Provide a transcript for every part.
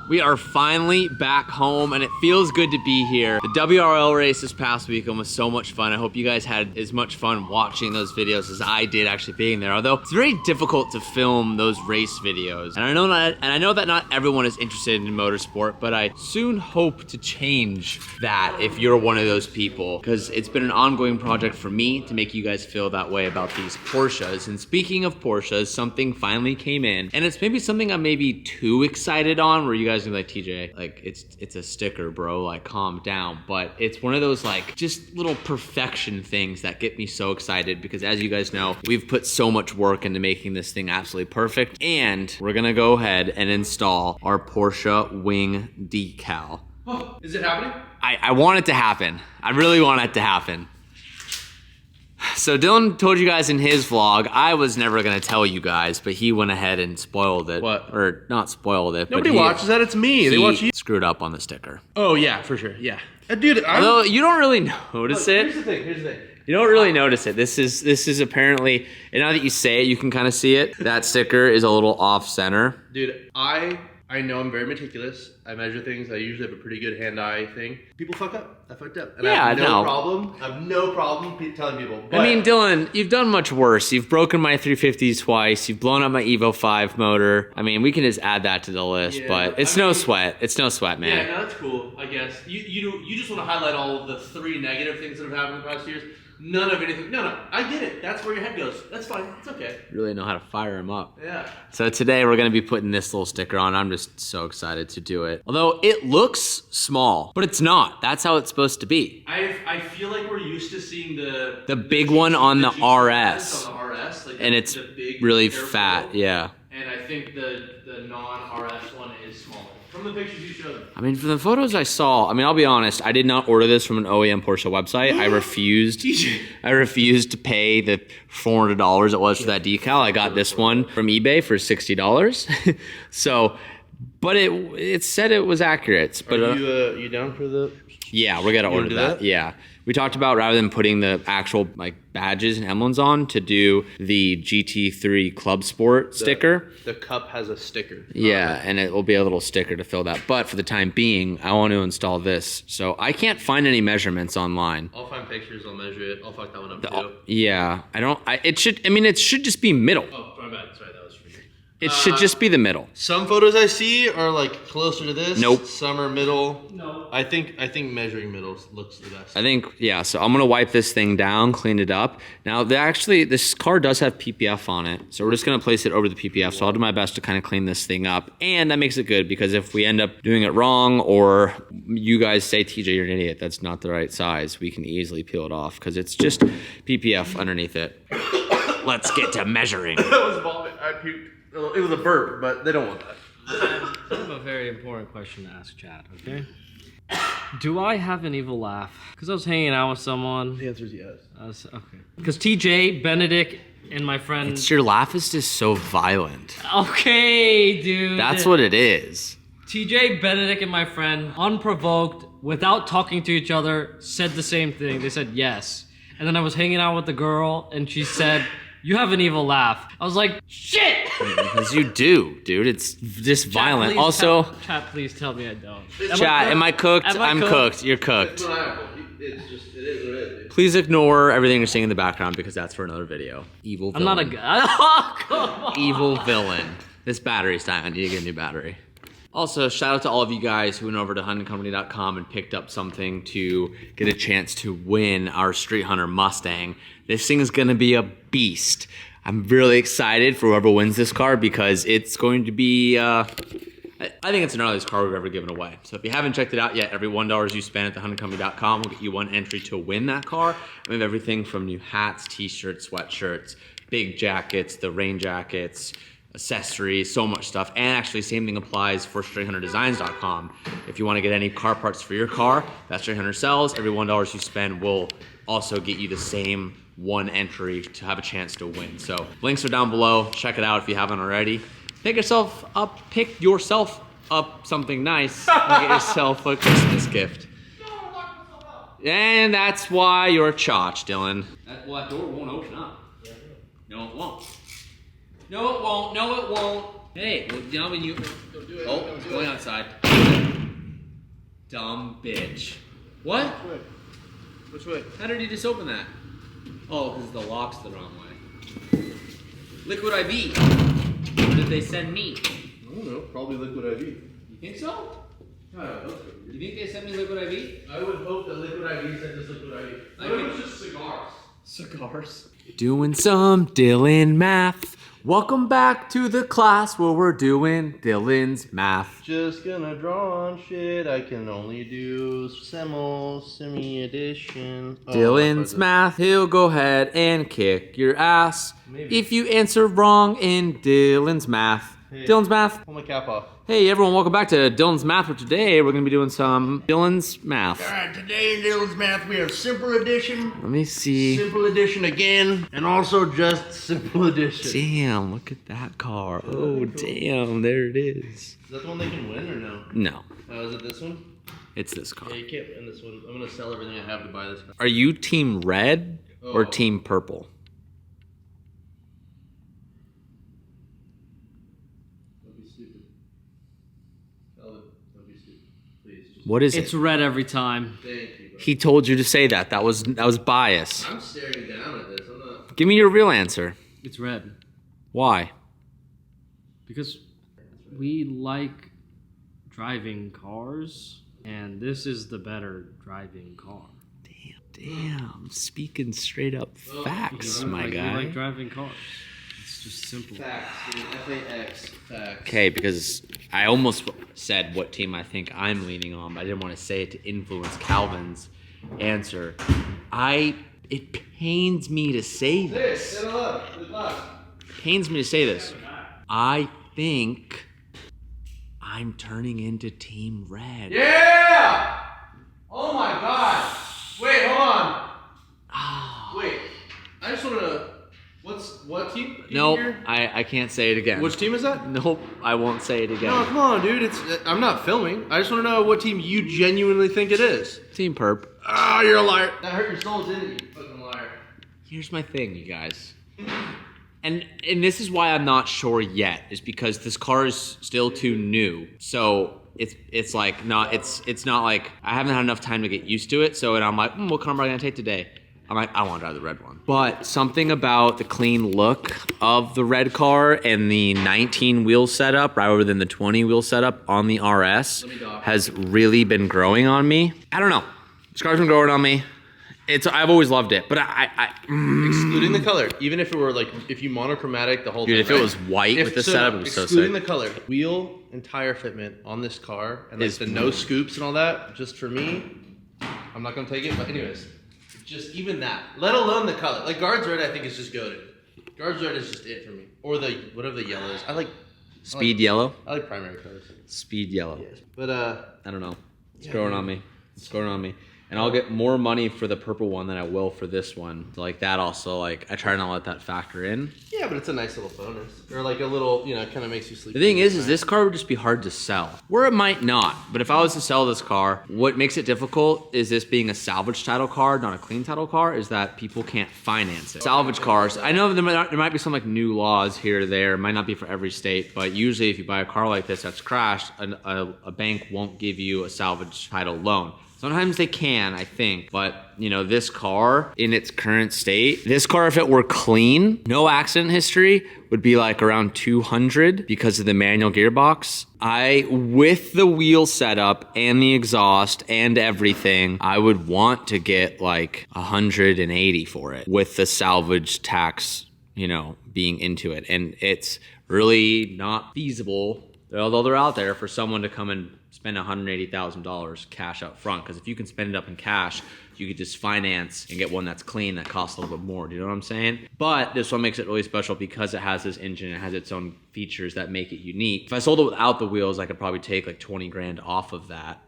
We are finally back home and it feels good to be here. The WRL race this past weekend was so much fun. I hope you guys had as much fun watching those videos as I did actually being there. Although it's very difficult to film those race videos. And I know that not everyone is interested in motorsport, but I soon hope to change that if you're one of those people. Because it's been an ongoing project for me to make you guys feel that way about these Porsches. And speaking of Porsches, something finally came in. And it's maybe something I'm maybe too excited on, where you guys are like, TJ, like it's a sticker, bro, like calm down. But it's one of those like just little perfection things that get me so excited, because as you guys know, we've put so much work into making this thing absolutely perfect. And we're gonna go ahead and install our Porsche wing decal. Oh, is it happening? I want it to happen. I really want it to happen. So Dylan told you guys in his vlog, I was never gonna tell you guys, but he went ahead and spoiled it. What? Or not spoiled it, Nobody but watches that, it's me. They watch you. Screwed up on the sticker. Oh yeah, for sure, yeah. Dude, Although you don't really notice it. Here's the thing, You don't really notice it. This is apparently, and now that you say it, you can kind of see it. That sticker is a little off center. Dude, I know I'm very meticulous. I measure things. I usually have a pretty good hand-eye thing. People fuck up. I fucked up. And Yeah, I have no problem telling people. But I mean, Dylan, you've done much worse. You've broken my 350s twice. You've blown up my Evo 5 motor. I mean, we can just add that to the list, Yeah, but it's no sweat. It's no sweat, man. yeah, no, that's cool, I guess. You just want to highlight all of the 3 negative things that have happened in the past years. None of anything. No, I get it. That's where your head goes. That's fine. It's okay. Really know how to fire him up. Yeah. So today we're gonna be putting this little sticker on. I'm just so excited to do it. Although it looks small, but it's not. That's how it's supposed to be. I feel like we're used to seeing the big one on the RS. On the RS, like And it's the big really airflow. fat, yeah. And I think the non-RS one is smaller. From the pictures you showed. I mean, from the photos I saw, I mean, I'll be honest, I did not order this from an OEM Porsche website. I refused to pay the $400 it was for that decal. I got this one from eBay for $60. So, but it said it was accurate. But you down for the? Yeah, we're gonna order that. Yeah. We talked about, rather than putting the actual like badges and emblems on, to do the GT3 Club Sport sticker. The cup has a sticker. Yeah, and it will be a little sticker to fill that. But for the time being, I want to install this. So I can't find any measurements online. I'll find pictures, I'll measure it. I'll fuck that one up too. Yeah, it should just be middle. Oh, my bad. Sorry, that was for me. It should just be the middle. Some photos I see are like closer to this. Nope. Some are middle. No. I think measuring middle looks the best. I think, yeah, so I'm gonna wipe this thing down, clean it up. Now, this car does have PPF on it, so we're just gonna place it over the PPF, so I'll do my best to kind of clean this thing up. And that makes it good, because if we end up doing it wrong, or you guys say, TJ, you're an idiot, that's not the right size, we can easily peel it off, because it's just PPF underneath it. Let's get to measuring. That was vomit. I puked. It was a burp, but they don't want that. I have a very important question to ask Chad, okay? Do I have an evil laugh? Because I was hanging out with someone. The answer is yes. Okay. Because TJ, Benedict, and my friend... Your laugh is just so violent. Okay, dude. That's what it is. TJ, Benedict, and my friend, unprovoked, without talking to each other, said the same thing. They said yes. And then I was hanging out with the girl, and she said... You have an evil laugh. I was like, shit! Because you do, dude. It's just violent. Also, Chat, please tell me I don't. chat, am I cooked? I'm cooked. You're cooked. It's just, it is what it is. Please ignore everything you're seeing in the background, because that's for another video. Evil villain. I'm not a guy. Oh, come on. Evil villain. This battery's dying. I need to get a new battery. Also, shout out to all of you guys who went over to huntandcompany.com and picked up something to get a chance to win our Street Hunter Mustang. This thing is gonna be a beast. I'm really excited for whoever wins this car, because it's going to be, I think it's the gnarliest car we've ever given away. So if you haven't checked it out yet, every $1 you spend at thehuntandcompany.com will get you 1 entry to win that car. We have everything from new hats, t-shirts, sweatshirts, big jackets, the rain jackets, accessories, so much stuff. And actually, same thing applies for StreetHunterDesigns.com. If you want to get any car parts for your car that Street Hunter sells, every $1 you spend will also get you the same 1 entry to have a chance to win. So links are down below. Check it out if you haven't already. Pick yourself up something nice and get yourself a Christmas gift. And that's why you're a chotch, Dylan. That door won't open up. No, it won't. No, it won't. No, it won't. Hey, well, dumb and you. Oh, it's going outside. Dumb bitch. What? Which way? How did you just open that? Oh, because the lock's the wrong way. Liquid IV. What did they send me? I don't know. Probably Liquid IV. You think so? I don't know. You think they sent me Liquid IV? I would hope that Liquid IV sent us Liquid IV. I think it was just cigars. Cigars. Doing some Dylan math. Welcome back to the class where we're doing Dylan's math. Just gonna draw on shit. I can only do semi addition. Dylan's math. He'll go ahead and kick your ass if you answer wrong in Dylan's math. Hey. Dylan's math. Pull my cap off. Hey everyone, welcome back to Dylan's math. For today, we're gonna be doing some Dylan's math. Alright, today in Dylan's math we have simple addition. Let me see. Simple addition again, and also just simple addition. Damn, look at that car. Oh damn, there it is. Is that the one they can win or no? No, Oh, is it this one? it's this car. Yeah, you can't win this one. I'm gonna sell everything I have to buy this car. Are you team red or Oh. team purple? Don't be stupid. Calvin, don't be stupid. Please, just What is It's it? red every time. thank you, bro. He told you to say that. That was bias. I'm staring down at this. I'm not. Give me your real answer. It's red. Why? Because we like driving cars, and this is the better driving car. Damn. Speaking straight up facts, my We guy. like driving cars. It's just simple. Facts, dude. F-A-X. Facts. Okay, because I almost said what team I think I'm leaning on, but I didn't want to say it to influence Calvin's answer. It pains me to say this. Sit up. Good luck. Pains me to say this. I think I'm turning into Team Red. Yeah! Oh my god. Wait, hold on. Ah. Wait. I just want to. What team? Nope, Here? I can't say it again. Which team is that? Nope, I won't say it No, again. come on, dude. I'm not filming. I just want to know what team you genuinely think it is. Team Perp. Ah, you're a liar. That hurt your soul, didn't it, you fucking liar? Here's my thing, you guys. And this is why I'm not sure yet, is because this car is still too new. So it's like not it's not like I haven't had enough time to get used to it. So and I'm like, what car am I gonna take today? I'm like, I want to drive the red one. But something about the clean look of the red car and the 19 wheel setup rather than the 20 wheel setup on the RS has really been growing on me. I don't know. This car's been growing on me. I've always loved it, but Excluding the color, even if it were like if you monochromatic the whole dude, thing. if it was white with the setup, it was so excluding sick. the color, wheel and tire fitment on this car, and like Is- the no scoops and all that, just for me, I'm not gonna take it. But anyways, just even that, let alone the color. Like Guards Red, I think is just goated. Guards Red is just it for me, or the whatever the yellow is. Speed yellow? I like primary colors. Speed yellow. Yes, but I don't know. It's Yeah, growing dude. on me. It's growing on me. And I'll get more money for the purple one than I will for this one. So like that also, like I try not to let that factor in. yeah, but it's a nice little bonus, or like a little, kind of makes you sleep. The thing is this car would just be hard to sell. Or it might not. But if I was to sell this car, what makes it difficult is this being a salvage title car, not a clean title car, is that people can't finance it. Salvage cars, I know there might be some like new laws here or there. It might not be for every state, but usually if you buy a car like this that's crashed, a bank won't give you a salvage title loan. Sometimes they can, I think, but this car in its current state, this car, if it were clean, no accident history, would be like around 200 because of the manual gearbox. With the wheel setup and the exhaust and everything, I would want to get like 180 for it with the salvage tax, being into it. And it's really not feasible, although they're out there, for someone to come and spend $180,000 cash up front. Because if you can spend it up in cash, you could just finance and get one that's clean that costs a little bit more. Do you know what I'm saying? But this one makes it really special because it has this engine. It has its own features that make it unique. If I sold it without the wheels, I could probably take like 20 grand off of that.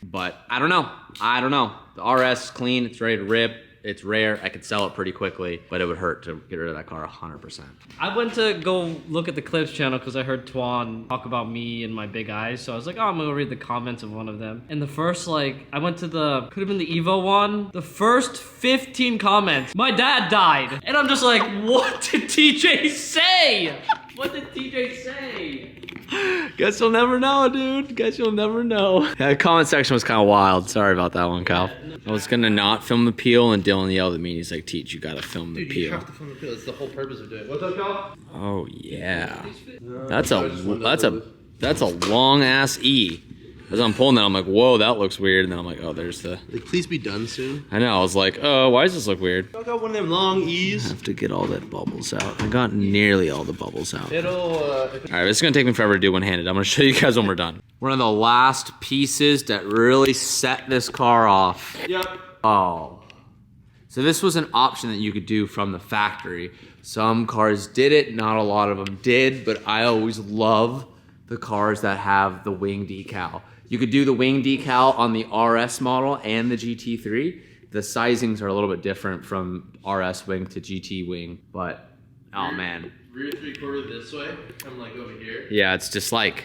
But I don't know. The RS is clean. It's ready to rip. It's rare. I could sell it pretty quickly, but it would hurt to get rid of that car 100%. I went to go look at the Clips channel because I heard Tuan talk about me and my big eyes. So I was like, I'm going to read the comments of one of them. And the first, I went to could have been the Evo one. The first 15 comments, my dad died. And I'm just like, what did TJ say? What did TJ say? Guess you'll never know, dude. Guess you'll never know. Yeah, the comment section was kind of wild. Sorry about that one, Cal. I was gonna not film the peel, and Dylan yelled at me. And he's like, "Teach, you gotta film the Dude, you peel." have to film the peel. That's the whole purpose of doing it. What's up, Cal? Oh yeah, No, that's I just wanted a long ass E. As I'm pulling that, I'm like, whoa, that looks weird. And then I'm like, oh, there's the. Like, please be done soon. I know. I was like, oh, why does this look weird? I got one of them long I E's. have to get all that bubbles out. I got nearly all the bubbles out. It'll. All right, this is gonna take me forever to do one-handed. I'm gonna show you guys when we're done. One of the last pieces that really set this car off. Yep. Oh. So this was an option that you could do from the factory. Some cars did it, not a lot of them did, but I always love the cars that have the wing decal. You could do the wing decal on the RS model and the GT3. The sizings are a little bit different from RS wing to GT wing, but oh man. Rear 3/4 this way. I'm like over here. Yeah, it's just like,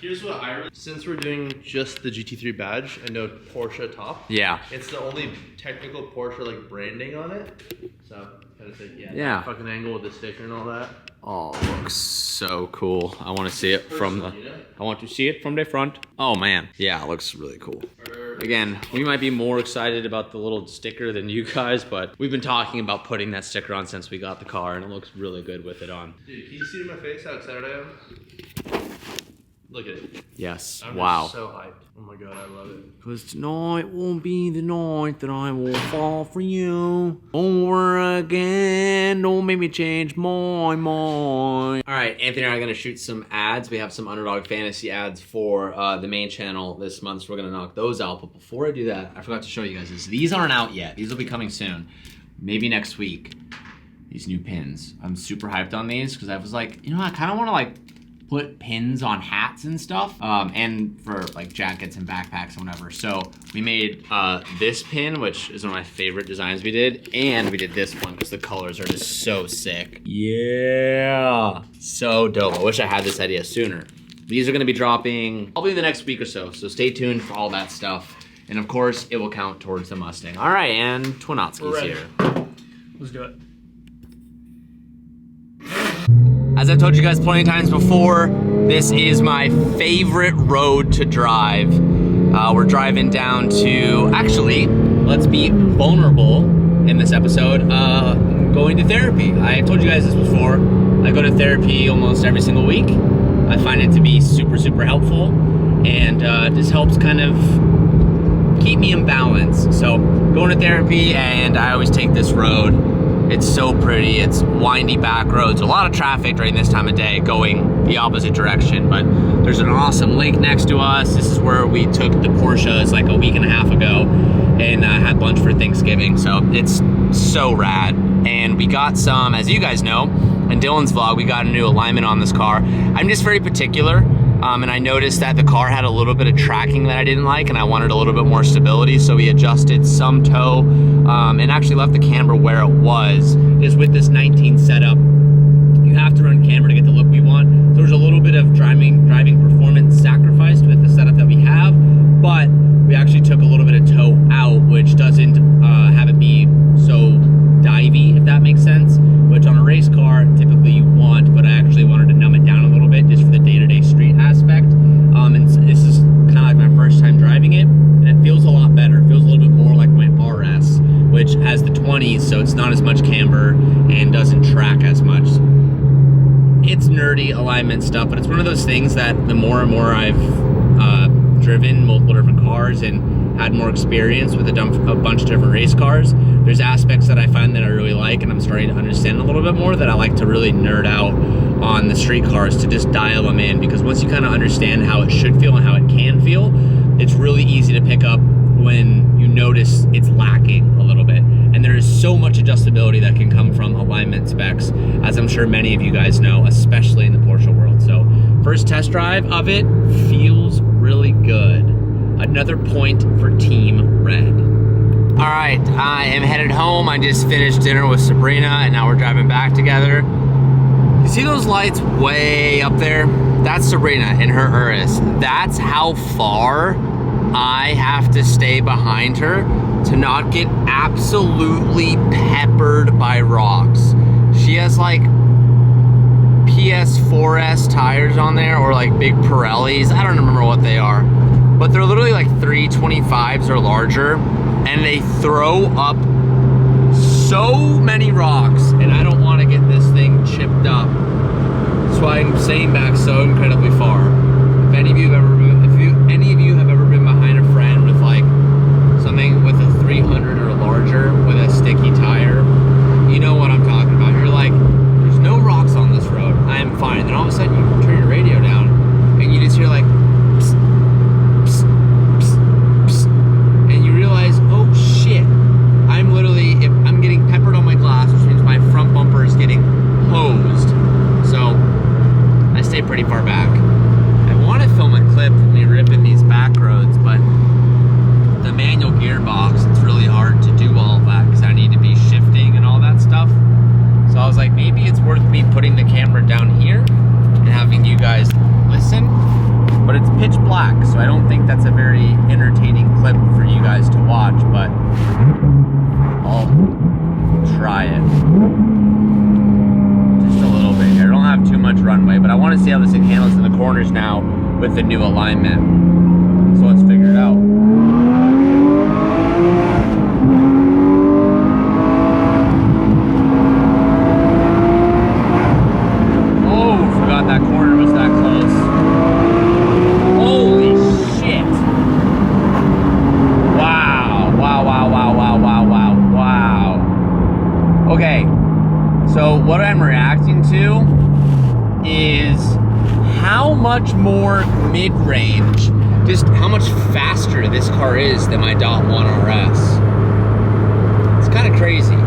Here's what since we're doing just the GT3 badge and no Porsche top. yeah. It's the only technical Porsche like branding on it. So kind of say Yeah. Fucking angle with the sticker and all that. Oh, looks so cool. I want to see it from the, I want to see it from the front. Oh man, yeah, it looks really cool. Again, we might be more excited about the little sticker than you guys, but we've been talking about putting that sticker on since we got the car, and it looks really good with it on. Dude, can you see in my face how excited I am? Look at it. Yes, I'm wow. just so hyped. Oh my god, I love it. Cause tonight won't be the night that I will fall for you over again. Don't make me change my mind. All right, Anthony and I are gonna shoot some ads. We have some Underdog Fantasy ads for the main channel this month, so we're gonna knock those out. But before I do that, I forgot to show you guys this. These aren't out yet. These will be coming soon, maybe next week. These new pins. I'm super hyped on these because I was like, you know, I kind of want to like put pins on hats and stuff, and for like jackets and backpacks and whatever. So we made this pin, which is one of my favorite designs we did, and we did this one because the colors are just so sick. Yeah, so dope. I wish I had this idea sooner. These are gonna be dropping probably in the next week or so, so stay tuned for all that stuff. And of course, it will count towards the Mustang. All right, and Twinotski's here. Let's do it. As I've told you guys plenty of times before, this is my favorite road to drive. We're driving down to, actually, let's be vulnerable in this episode, going to therapy. I've told you guys this before. I go to therapy almost every single week. I find it to be super, super helpful, and this helps kind of keep me in balance. So going to therapy, and I always take this road. It's so pretty. It's windy back roads. A lot of traffic during this time of day going the opposite direction, but there's an awesome lake next to us. This is where we took the Porsches like a week and a half ago and had lunch for Thanksgiving. So it's so rad. And we got some, as you guys know, in Dylan's vlog, we got a new alignment on this car. I'm just very particular. And I noticed that the car had a little bit of tracking that I didn't like, and I wanted a little bit more stability, so we adjusted some toe and actually left the camber where it was. Just with this 19 setup, you have to run camber to get the look we want. So there's a little bit of driving performance sacrificed with the setup that we have, but we actually took a little bit of toe out, which doesn't have it be so divey, if that makes sense, which on a race car typically you want, but I actually wanted to numb it down a little bit just for the day-to-day street aspect. And this is kind of like my first time driving it, and it feels a lot better. It feels a little bit more like my RS, which has the 20s, so it's not as much camber and doesn't track as much. It's nerdy alignment stuff, but it's one of those things that the more and more I've driven multiple different cars and had more experience with a bunch of different race cars, there's aspects that I find that I really like, and I'm starting to understand a little bit more, that I like to really nerd out on the street cars to just dial them in, because once you kind of understand how it should feel and how it can feel, it's really easy to pick up when you notice it's lacking a little bit. And there is so much adjustability that can come from alignment specs, as I'm sure many of you guys know, especially in the Porsche world. So first test drive of it feels really good. Another point for Team Red. All right, I am headed home. I just finished dinner with Sabrina, and now we're driving back together. You see those lights way up there? That's Sabrina in her Urus. That's how far I have to stay behind her to not get absolutely peppered by rocks. She has like 4S tires on there, or like big Pirellis. I don't remember what they are, but they're literally like 325s or larger, and they throw up so many rocks, and I don't want to get this thing chipped up. That's why I'm staying back so incredibly far. If any of you have ever been behind a friend with like something with a 300 or larger with a sticky tire, you know what I'm talking about. You're like, there's no rocks on this road, I am fine. And then all of a sudden you turn your radio down and you just hear like psst, psst, psst, psst, and you realize, oh shit, I'm literally, if I'm getting peppered on my glass, which means my front bumper is getting hosed. So I stay pretty far back. I want to film a clip of me ripping these back roads, but the manual gearbox, it's really hard to do all of that because I need to be shifting and all that stuff. So I was like, maybe it's worth me putting the camera down here and having you guys listen, but it's pitch black, so I don't think that's a very entertaining clip for you guys to watch, but I'll try it. Just a little bit here. I don't have too much runway, but I want to see how this thing handles in the corners now with the new alignment. So let's figure it out. That corner was that close. Holy shit. Wow. Wow. Okay, so what I'm reacting to is how much more mid-range, just how much faster this car is than my .1 RS. It's kind of crazy.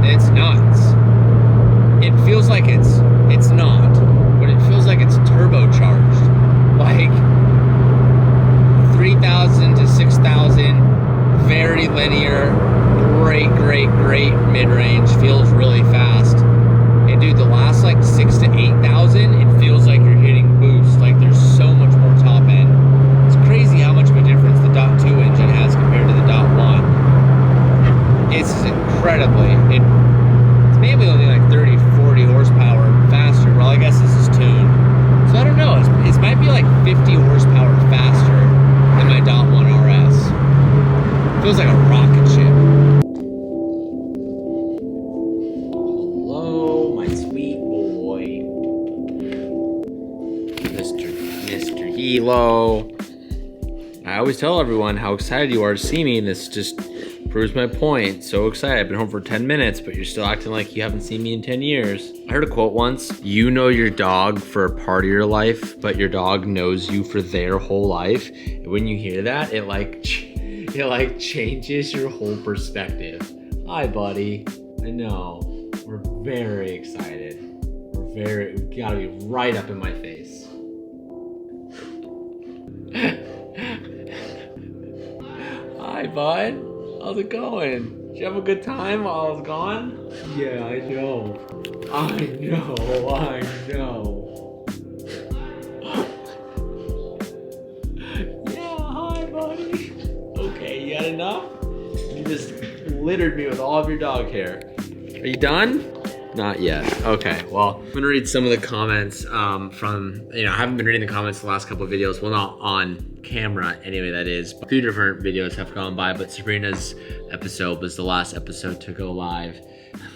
It's nuts. It feels like it's not, but it feels like it's turbocharged. Like 3,000 to 6,000, very linear, great mid-range, feels really fast. And dude, the last like 6,000 to 8,000, it feels like you're hitting boost. Like there's so much more top end. It's crazy how much of a difference the .2 engine has compared to the .1. It's incredibly, it's maybe only like 30, 40 horsepower faster. Well, I guess this is tuned. So I don't know, it might be like 50 horsepower faster than my .1 RS. Feels like a rocket ship. Hello, my sweet boy. Mr. Hilo. I always tell everyone how excited you are to see me, and this just proves my point. So excited. I've been home for 10 minutes, but you're still acting like you haven't seen me in 10 years. I heard a quote once: you know your dog for a part of your life, but your dog knows you for their whole life. And when you hear that, it like changes your whole perspective. Hi, buddy. I know. We're very excited. We gotta be right up in my face. Hi, bud. How's it going? Did you have a good time while I was gone? Yeah, I know. Yeah, hi, buddy. Okay, you had enough? You just littered me with all of your dog hair. Are you done? Not yet. Okay, well, I'm gonna read some of the comments from, I haven't been reading the comments the last couple of videos. Well, not on camera anyway, that is. But 2 different videos have gone by, but Sabrina's episode was the last episode to go live.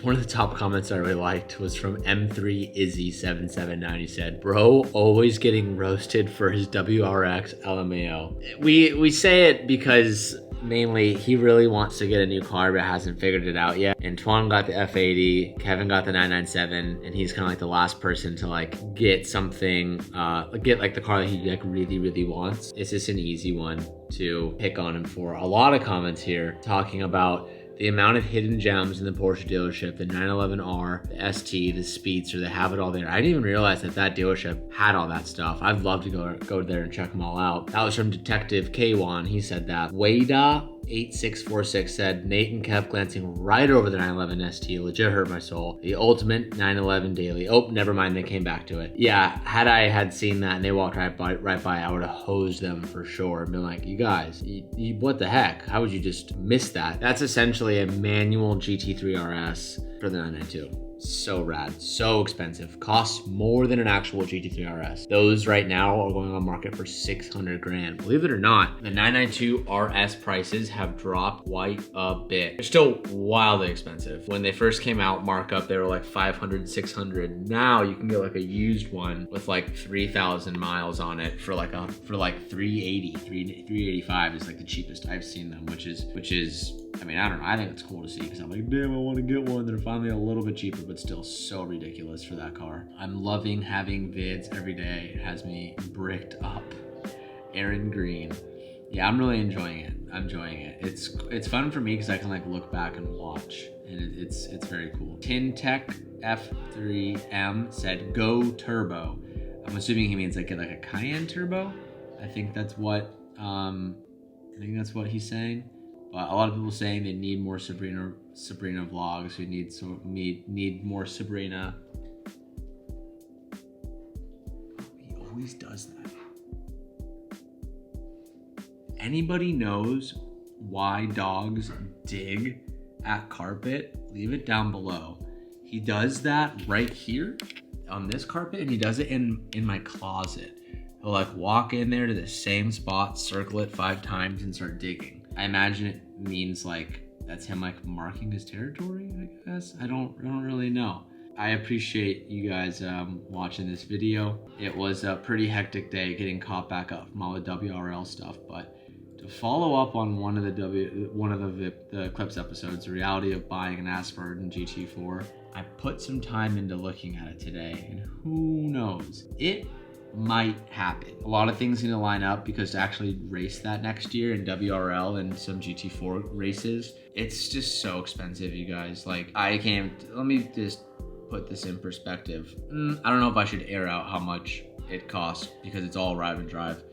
One of the top comments I really liked was from M3Izzy779. He said, "Bro, always getting roasted for his WRX LMAO." We say it because mainly he really wants to get a new car but hasn't figured it out yet. Antoine got the F80, Kevin got the 997, and he's kind of like the last person to like get something, get like the car that he like really wants. It's just an easy one to pick on him for. A lot of comments here talking about the amount of hidden gems in the Porsche dealership, the 911R, the ST, the Speedster, they have it all there. I didn't even realize that dealership had all that stuff. I'd love to go there and check them all out. That was from Detective K1. He said that. Wada8646 said, Nate and Kev glancing right over the 911 ST. Legit hurt my soul. The ultimate 911 daily. Oh, never mind. They came back to it. Yeah, had I had seen that and they walked right by, I would have hosed them for sure and been like, you guys, what the heck? How would you just miss that? That's essentially a manual GT3 RS for the 992. So rad, so expensive. Costs more than an actual GT3 RS. Those right now are going on market for 600 grand. Believe it or not, the 992 RS prices have dropped quite a bit. They're still wildly expensive. When they first came out, markup, they were like 500, 600. Now you can get like a used one with like 3,000 miles on it for like 380, 385 is like the cheapest I've seen them, which is, I mean, I don't know. I think it's cool to see because I'm like, damn, I want to get one. They're finally a little bit cheaper, but still so ridiculous for that car. I'm loving having vids every day. It has me bricked up. Aaron Green. Yeah, I'm really enjoying it. I'm enjoying it. It's fun for me because I can like look back and watch, and it's very cool. Tintech F3M said go turbo. I'm assuming he means like get like a Cayenne turbo. I think that's what he's saying. But a lot of people saying they need more Sabrina vlogs. We need more Sabrina. He always does that. Anybody knows why dogs dig at carpet? Leave it down below. He does that right here on this carpet, and he does it in my closet. He'll like walk in there to the same spot, circle it 5 times, and start digging. I imagine it means like that's him like marking his territory, I guess. I don't really know. I appreciate you guys watching this video. It was a pretty hectic day getting caught back up from all the WRL stuff, but to follow up on one of the Clips episodes, the reality of buying an Aspen GT4, I put some time into looking at it today, and who knows? It might happen. A lot of things need to line up because to actually race that next year in WRL and some GT4 races, it's just so expensive, you guys. Like, let me just put this in perspective. I don't know if I should air out how much it costs because it's all ride and drive,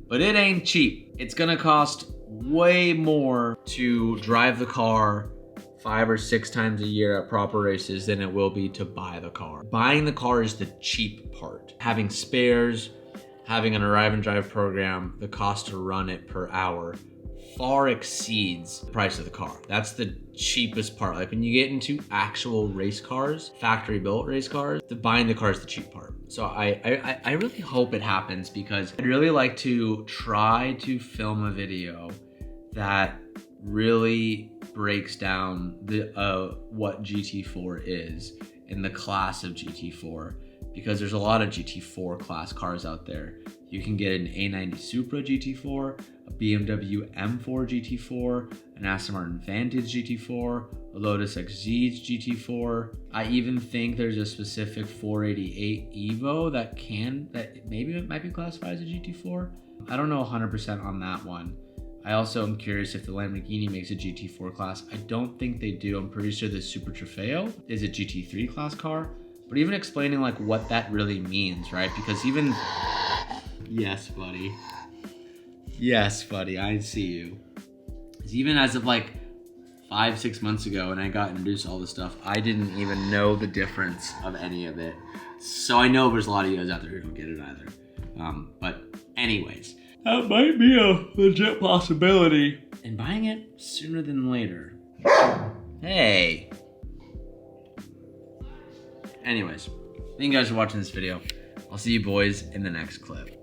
but it ain't cheap. It's gonna cost way more to drive the car 5 or 6 times a year at proper races than it will be to buy the car. Buying the car is the cheap part. Having spares, having an arrive and drive program, the cost to run it per hour far exceeds the price of the car. That's the cheapest part. Like when you get into actual race cars, factory built race cars, buying the car is the cheap part. So I really hope it happens because I'd really like to try to film a video that really breaks down what GT4 is in the class of GT4, because there's a lot of GT4 class cars out there. You can get an A90 Supra GT4, a BMW M4 GT4, an Aston Martin Vantage GT4, a Lotus XZ GT4. I even think there's a specific 488 Evo that maybe it might be classified as a GT4. I don't know 100% on that one. I also am curious if the Lamborghini makes a GT4 class. I don't think they do. I'm pretty sure the Super Trofeo is a GT3 class car. But even explaining like what that really means, right? Because even... Yes, buddy. Yes, buddy, I see you. Even as of like 5-6 months ago when I got introduced to all this stuff, I didn't even know the difference of any of it. So I know there's a lot of you guys out there who don't get it either. But anyways, that might be a legit possibility. And buying it sooner than later. Hey. Anyways, thank you guys for watching this video. I'll see you boys in the next clip.